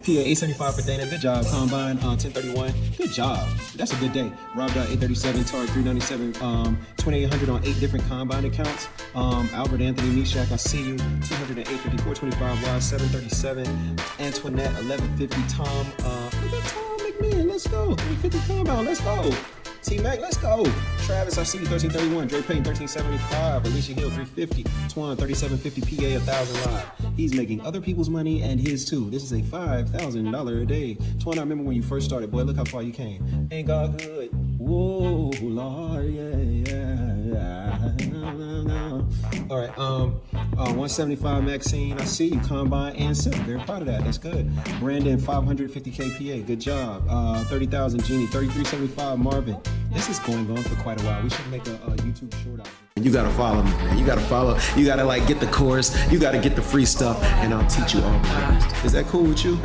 PA 875 for Dana. Good job. Combine 1031. Good job. That's a good day. Rob dot 837. Targ 397. 2800 on 8 different combine accounts. Albert Anthony Meshach, I see you. 208 54 25 Y 737. Antoinette 1150. Tom. Look at Tom McMahon. Let's go. 350 combine. Let's go. T-Mac, let's go. Travis, I see you, 1331. Dre Payton, 1375. Alicia Hill, 350. Twan, 3750. PA, 1000 live. He's making other people's money and his too. This is a $5,000 a day. Twan, I remember when you first started. Boy, look how far you came. Ain't God good? Whoa, Lord, yeah. All right, 175 Maxine, I see you. Combine and Sim, very proud of that. That's good. Brandon, 550 KPA, good job. 30,000 Jeannie, 3375 Marvin. This is going on for quite a while. We should make a YouTube short out of it. You gotta follow me, man. You gotta follow. You gotta like get the course. You gotta get the free stuff, and I'll teach you all the rest. Is that cool with you?